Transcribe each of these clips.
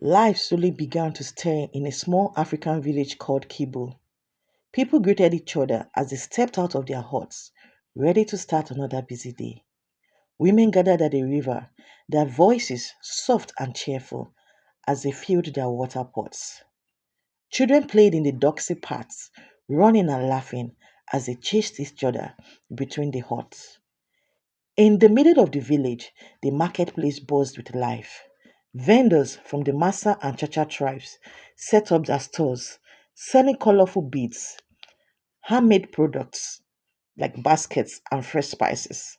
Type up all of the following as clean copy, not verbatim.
Life slowly began to stir in a small African village called Kibo. People greeted each other as they stepped out of their huts, ready to start another busy day. Women gathered at the river, their voices soft and cheerful as they filled their water pots. Children played in the doxy paths, running and laughing as they chased each other between the huts. In the middle of the village, the marketplace buzzed with life. Vendors from the Massa and Chacha tribes set up their stores, selling colorful beads, handmade products like baskets and fresh spices.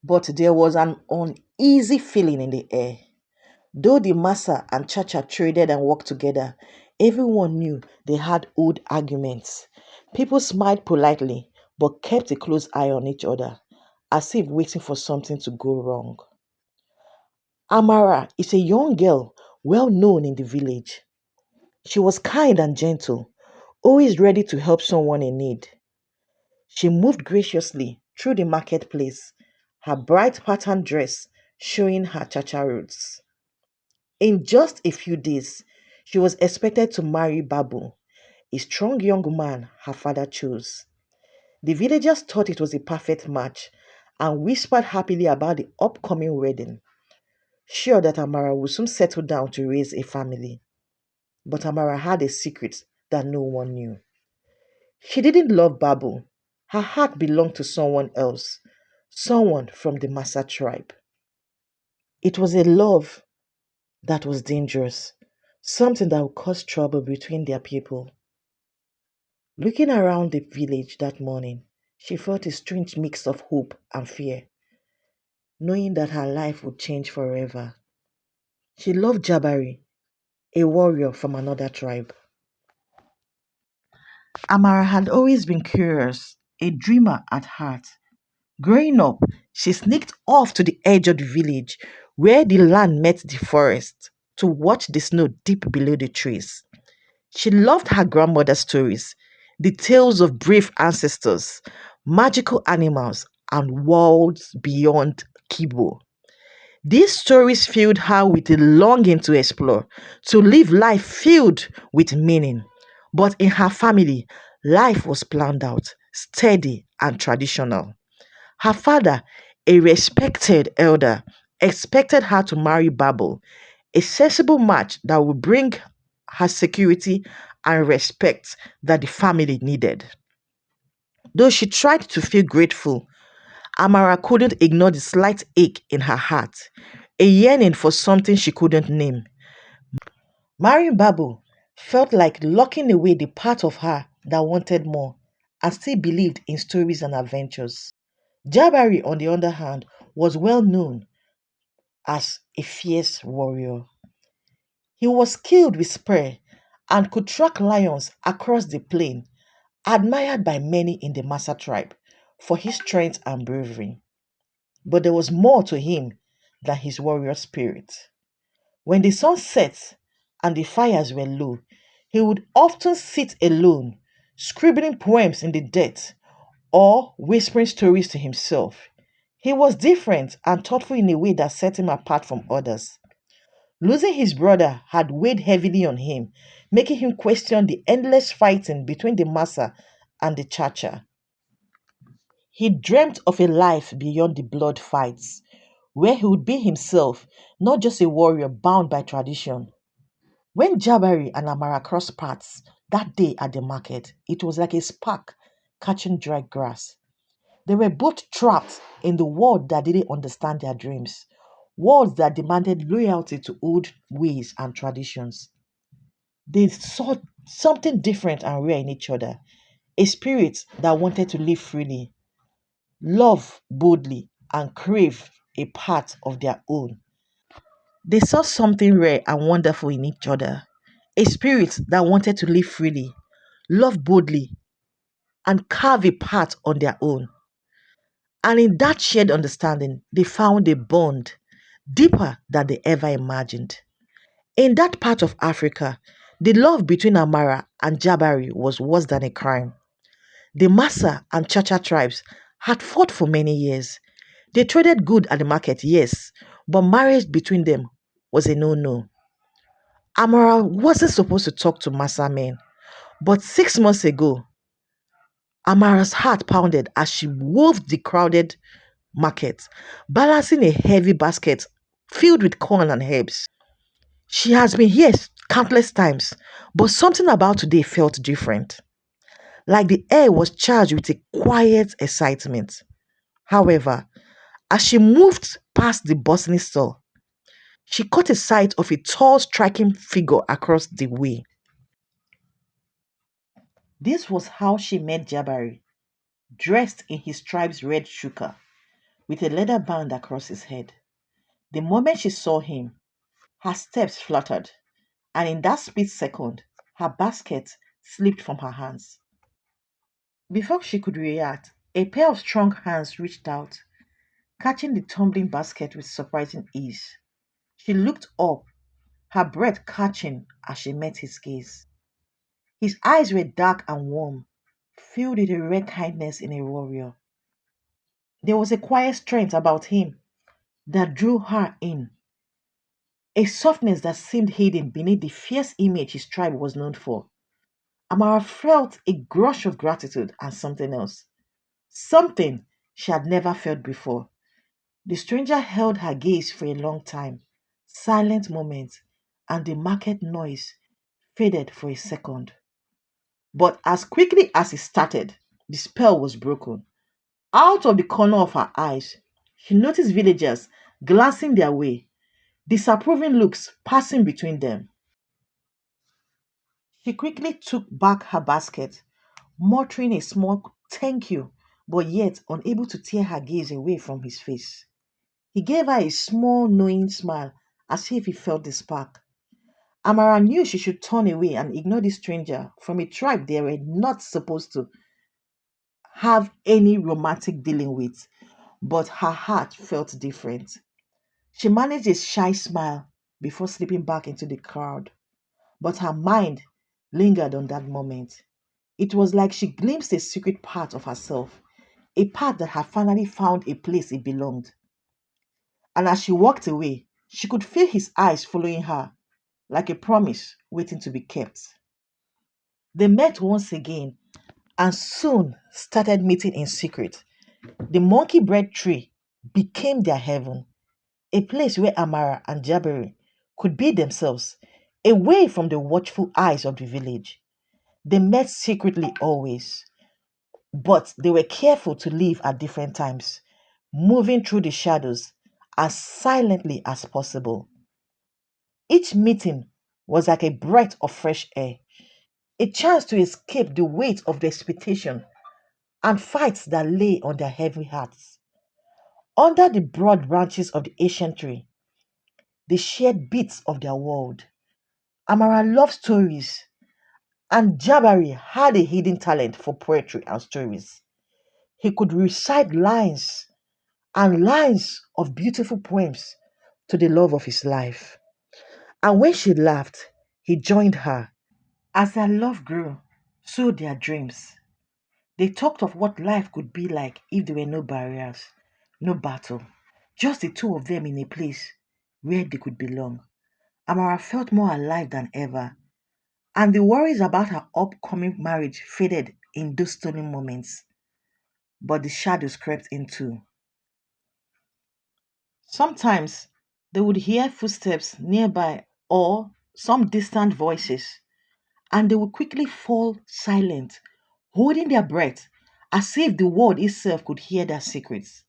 But there was an uneasy feeling in the air. Though the Massa and Chacha traded and worked together, everyone knew they had old arguments. People smiled politely but kept a close eye on each other, as if waiting for something to go wrong. Amara is a young girl well known in the village. She was kind and gentle, always ready to help someone in need. She moved graciously through the marketplace, her bright patterned dress showing her Chacha roots. In just a few days, she was expected to marry Babu, a strong young man her father chose. The villagers thought it was a perfect match and whispered happily about the upcoming wedding, sure that Amara would soon settle down to raise a family. But Amara had a secret that no one knew. She didn't love Babu. Her heart belonged to someone else, someone from the Massa tribe. It was a love that was dangerous, something that would cause trouble between their people. Looking around the village that morning, she felt a strange mix of hope and fear, knowing that her life would change forever. She loved Jabari, a warrior from another tribe. Amara had always been curious, a dreamer at heart. Growing up, she sneaked off to the edge of the village where the land met the forest to watch the snow deep below the trees. She loved her grandmother's stories, the tales of brave ancestors, magical animals, and worlds beyond Kibo. These stories filled her with a longing to explore, to live life filled with meaning. But in her family, life was planned out, steady, and traditional. Her father, a respected elder, expected her to marry Babel, a sensible match that would bring her security and respect that the family needed. Though she tried to feel grateful, Amara couldn't ignore the slight ache in her heart, a yearning for something she couldn't name. Marrying Babu felt like locking away the part of her that wanted more and still believed in stories and adventures. Jabari, on the other hand, was well known as a fierce warrior. He was skilled with spear and could track lions across the plain, admired by many in the Massa tribe for his strength and bravery. But there was more to him than his warrior spirit. When the sun set and the fires were low, he would often sit alone, scribbling poems in the dirt or whispering stories to himself. He was different and thoughtful in a way that set him apart from others. Losing his brother had weighed heavily on him, making him question the endless fighting between the Massa and the Chacha. He dreamt of a life beyond the blood fights, where he would be himself, not just a warrior bound by tradition. When Jabari and Amara crossed paths that day at the market, it was like a spark catching dry grass. They were both trapped in the world that didn't understand their dreams, worlds that demanded loyalty to old ways and traditions. They saw something different and rare in each other, a spirit that wanted to live freely, love boldly, and crave a part of their own. They saw something rare and wonderful in each other, a spirit that wanted to live freely, love boldly, and carve a path on their own. And in that shared understanding, they found a bond deeper than they ever imagined. In that part of Africa, the love between Amara and Jabari was worse than a crime. The Massa and Chacha tribes had fought for many years. They traded good at the market, yes, but marriage between them was a no no. Amara wasn't supposed to talk to Massa men, but 6 months ago, Amara's heart pounded as she wolfed the crowded market, balancing a heavy basket filled with corn and herbs. She has been here countless times, but something about today felt different, like the air was charged with a quiet excitement. However, as she moved past the bustling store, she caught a sight of a tall, striking figure across the way. This was how she met Jabari, dressed in his tribe's red shuka, with a leather band across his head. The moment she saw him, her steps fluttered, and in that split second, her basket slipped from her hands. Before she could react, a pair of strong hands reached out, catching the tumbling basket with surprising ease. She looked up, her breath catching as she met his gaze. His eyes were dark and warm, filled with a rare kindness in a warrior. There was a quiet strength about him that drew her in, a softness that seemed hidden beneath the fierce image his tribe was known for. Amara felt a gush of gratitude and something else, something she had never felt before. The stranger held her gaze for a long time, silent moments, and the market noise faded for a second. But as quickly as it started, the spell was broken. Out of the corner of her eyes, she noticed villagers glancing their way, disapproving looks passing between them. She quickly took back her basket, muttering a small thank you, but yet unable to tear her gaze away from his face. He gave her a small, knowing smile, as if he felt the spark. Amara knew she should turn away and ignore the stranger from a tribe they were not supposed to have any romantic dealing with, but her heart felt different. She managed a shy smile before slipping back into the crowd, but her mind lingered on that moment. It was like she glimpsed a secret part of herself, a part that had finally found a place it belonged. And as she walked away, she could feel his eyes following her, like a promise waiting to be kept. They met once again and soon started meeting in secret. The monkey bread tree became their heaven, a place where Amara and Jabari could be themselves, away from the watchful eyes of the village. They met secretly always, but they were careful to leave at different times, moving through the shadows as silently as possible. Each meeting was like a breath of fresh air, a chance to escape the weight of the expectation and fights that lay on their heavy hearts. Under the broad branches of the ancient tree, they shared bits of their world. Amara loved stories, and Jabari had a hidden talent for poetry and stories. He could recite lines and lines of beautiful poems to the love of his life. And when she laughed, he joined her. As their love grew, so their dreams. They talked of what life could be like if there were no barriers, no battle, just the two of them in a place where they could belong. Amara felt more alive than ever, and the worries about her upcoming marriage faded in those stolen moments. But the shadows crept in too. Sometimes they would hear footsteps nearby or some distant voices, and they would quickly fall silent, holding their breath as if the world itself could hear their secrets.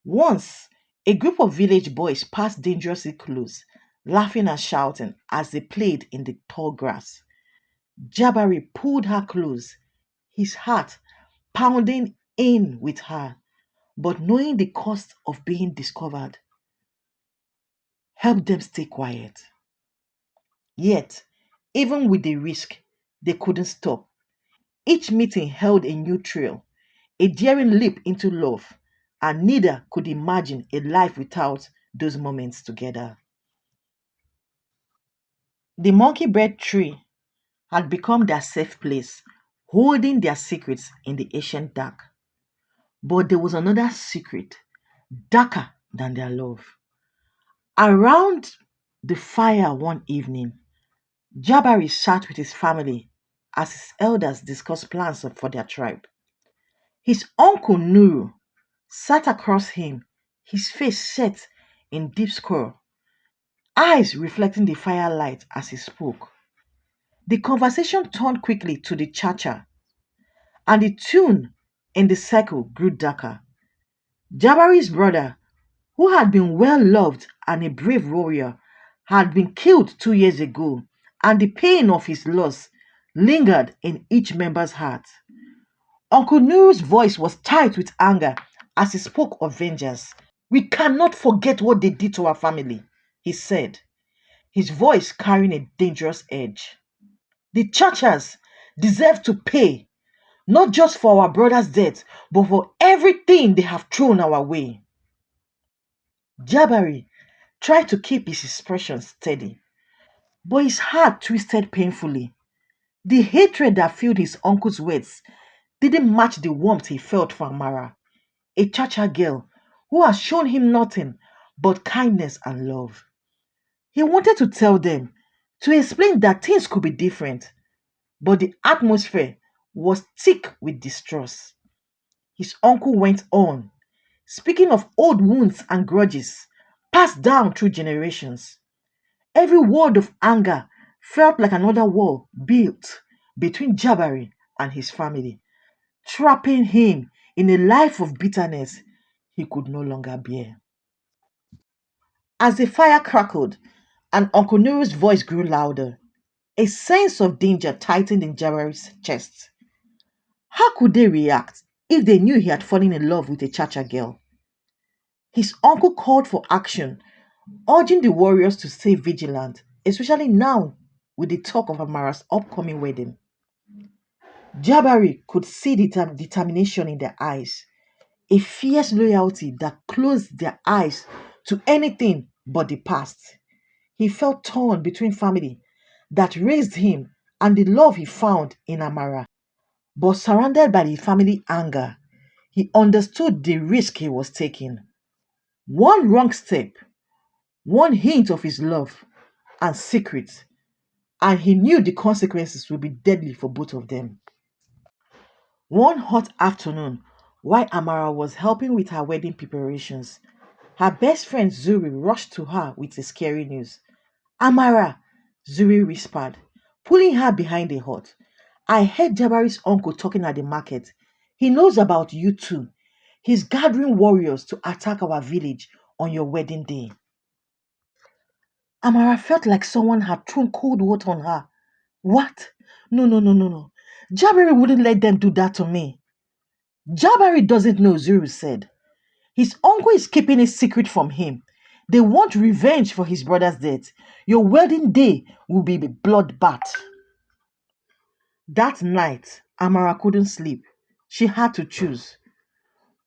Once, a group of village boys passed dangerously close, laughing and shouting as they played in the tall grass. Jabari pulled her close, his heart pounding in with her, but knowing the cost of being discovered helped them stay quiet. Yet, even with the risk, they couldn't stop. Each meeting held a new thrill, a daring leap into love, and neither could imagine a life without those moments together. The monkey bread tree had become their safe place, holding their secrets in the ancient dark. But there was another secret, darker than their love. Around the fire one evening. Jabari sat with his family as his elders discussed plans for their tribe. His uncle Nuru sat across him, his face set in deep scowl, eyes reflecting the firelight as he spoke. The conversation turned quickly to the cha-cha, and the tune in the circle grew darker. Jabari's brother, who had been well loved and a brave warrior, had been killed 2 years ago, and the pain of his loss lingered in each member's heart. Uncle Nuru's voice was tight with anger as he spoke of vengeance. We cannot forget what they did to our family, he said, his voice carrying a dangerous edge. The churches deserve to pay, not just for our brother's death, but for everything they have thrown our way. Jabari tried to keep his expression steady, but his heart twisted painfully. The hatred that filled his uncle's words didn't match the warmth he felt for Amara, a Chacha girl who has shown him nothing but kindness and love. He wanted to tell them, to explain that things could be different, but the atmosphere was thick with distrust. His uncle went on, speaking of old wounds and grudges passed down through generations. Every word of anger felt like another wall built between Jabari and his family, trapping him in a life of bitterness he could no longer bear. As the fire crackled and Uncle Nuru's voice grew louder, a sense of danger tightened in Jabari's chest. How could they react if they knew he had fallen in love with a Chacha girl? His uncle called for action, urging the warriors to stay vigilant, especially now with the talk of Amara's upcoming wedding. Jabari could see the determination in their eyes, a fierce loyalty that closed their eyes to anything but the past. He felt torn between family that raised him and the love he found in Amara. But surrounded by the family anger, he understood the risk he was taking. One wrong step, one hint of his love and secret, and he knew the consequences would be deadly for both of them. One hot afternoon, while Amara was helping with her wedding preparations, her best friend Zuri rushed to her with the scary news. Amara, Zuri whispered, pulling her behind a hut. I heard Jabari's uncle talking at the market. He knows about you too. He's gathering warriors to attack our village on your wedding day. Amara felt like someone had thrown cold water on her. What? No, no, no, no, no. Jabari wouldn't let them do that to me. Jabari doesn't know, Zuru said. His uncle is keeping a secret from him. They want revenge for his brother's death. Your wedding day will be a bloodbath. That night, Amara couldn't sleep. She had to choose.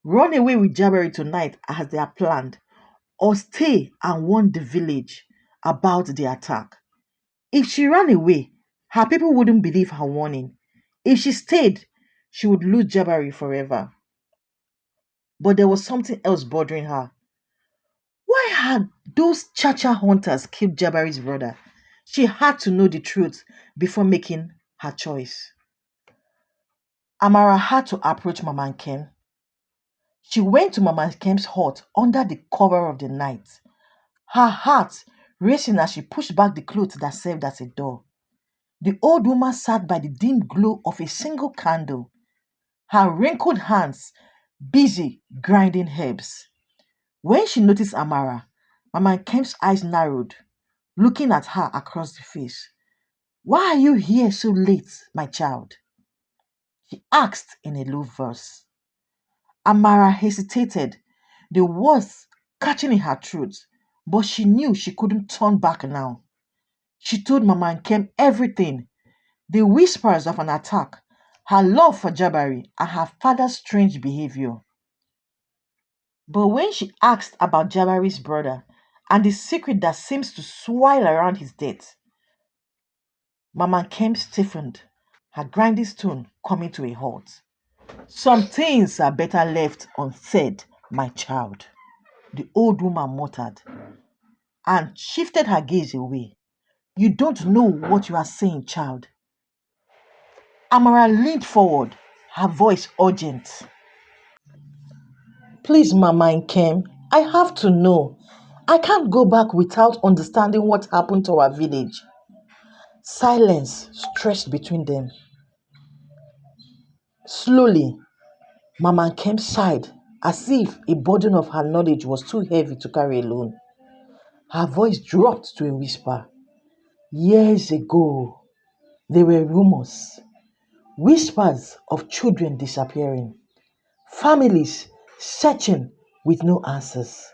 Run away with Jabari tonight as they are planned, or stay and warn the village about the attack. If she ran away, her people wouldn't believe her warning. If she stayed, she would lose Jabari forever. But there was something else bothering her. Why had those Chacha hunters killed Jabari's brother? She had to know the truth before making her choice. Amara had to approach Mama Ken. She went to Mama Ken's hut under the cover of the night, her heart racing as she pushed back the cloth that served as a door. The old woman sat by the dim glow of a single candle, her wrinkled hands busy grinding herbs. When she noticed Amara, Mama Kemp's eyes narrowed, looking at her across the face. Why are you here so late, my child? She asked in a low voice. Amara hesitated, the words catching in her throat, but she knew she couldn't turn back now. She told Mama Nkem everything, the whispers of an attack, her love for Jabari, and her father's strange behavior. But when she asked about Jabari's brother and the secret that seems to swirl around his death, Mama Nkem stiffened, her grinding tone coming to a halt. Some things are better left unsaid, my child, the old woman muttered. and shifted her gaze away. You don't know what you are saying, child. Amara leaned forward, her voice urgent. Please, Mama Nkem, I have to know. I can't go back without understanding what happened to our village. Silence stretched between them. Slowly, Mama Nkem sighed as if a burden of her knowledge was too heavy to carry alone. Her voice dropped to a whisper. Years ago, there were rumors, whispers of children disappearing, families searching with no answers.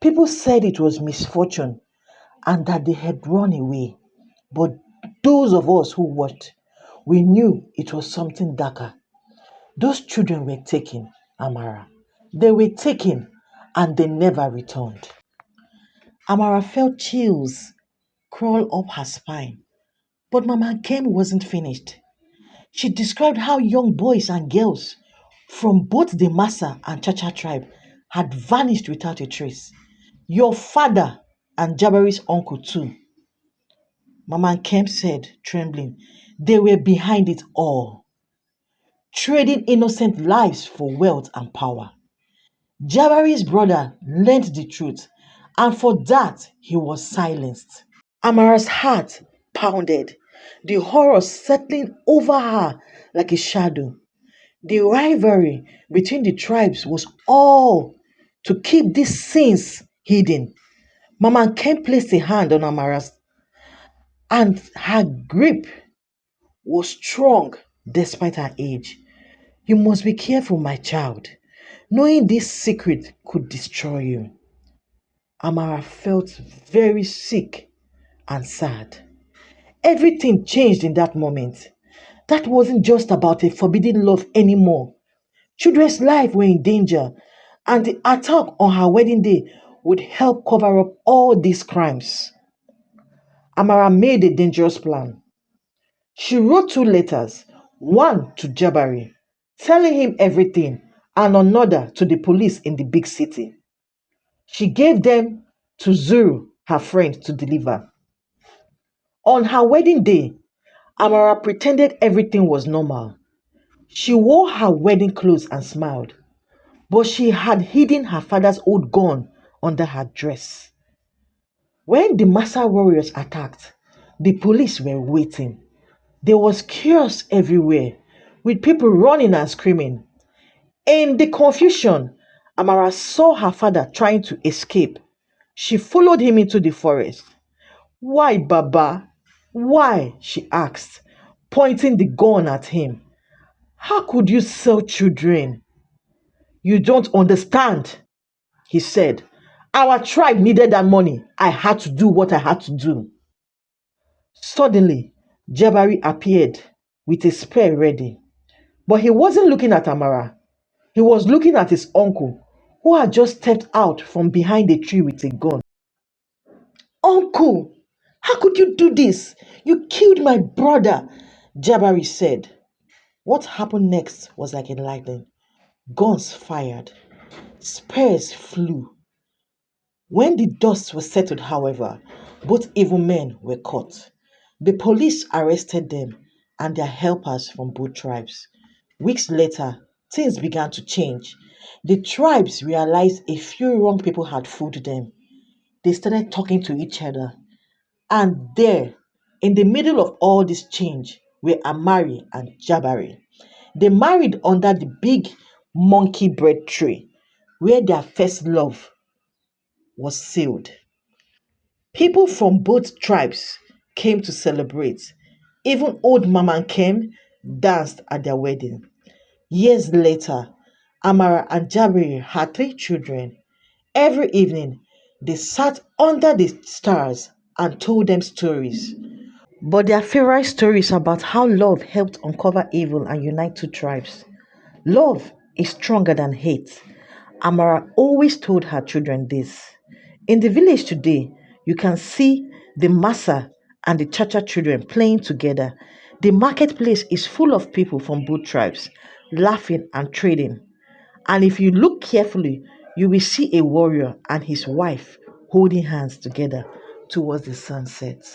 People said it was misfortune and that they had run away. But those of us who watched, we knew it was something darker. Those children were taken, Amara. They were taken and they never returned. Amara felt chills crawl up her spine. But Mama Kem wasn't finished. She described how young boys and girls from both the Massa and Chacha tribe had vanished without a trace. Your father and Jabari's uncle, too, Mama Kem said, trembling. They were behind it all, trading innocent lives for wealth and power. Jabari's brother learned the truth, and for that he was silenced. Amara's heart pounded, the horror settling over her like a shadow. The rivalry between the tribes was all to keep these sins hidden. Mama Ken placed a hand on Amara's, and her grip was strong despite her age. You must be careful, my child. Knowing this secret could destroy you. Amara felt very sick and sad. Everything changed in that moment. That wasn't just about a forbidden love anymore. Children's lives were in danger, and the attack on her wedding day would help cover up all these crimes. Amara made a dangerous plan. She wrote two letters, one to Jabari, telling him everything, and another to the police in the big city. She gave them to Zuru, her friend, to deliver. On her wedding day, Amara pretended everything was normal. She wore her wedding clothes and smiled, but she had hidden her father's old gun under her dress. When the Massa warriors attacked, the police were waiting. There was chaos everywhere, with people running and screaming. In the confusion, Amara saw her father trying to escape. She followed him into the forest. Why, Baba? Why? She asked, pointing the gun at him. How could you sell children? You don't understand, he said. Our tribe needed that money. I had to do what I had to do. Suddenly, Jabari appeared with a spear ready. But he wasn't looking at Amara. He was looking at his uncle, who had just stepped out from behind a tree with a gun. Uncle, how could you do this? You killed my brother, Jabari said. What happened next was like a lightning. Guns fired, spears flew. When the dust was settled, however, both evil men were caught. The police arrested them and their helpers from both tribes. Weeks later, things began to change. The tribes realized a few wrong people had fooled them. They started talking to each other. And there, in the middle of all this change, were Amari and Jabari. They married under the big monkey bread tree, where their first love was sealed. People from both tribes came to celebrate. Even old Mama came, danced at their wedding. Years later, Amara and Jabiri had three children. Every evening, they sat under the stars and told them stories. But their favorite story is about how love helped uncover evil and unite two tribes. Love is stronger than hate. Amara always told her children this. In the village today, you can see the Massa and the Chacha children playing together. The marketplace is full of people from both tribes, laughing and trading. And if you look carefully, you will see a warrior and his wife holding hands together towards the sunset.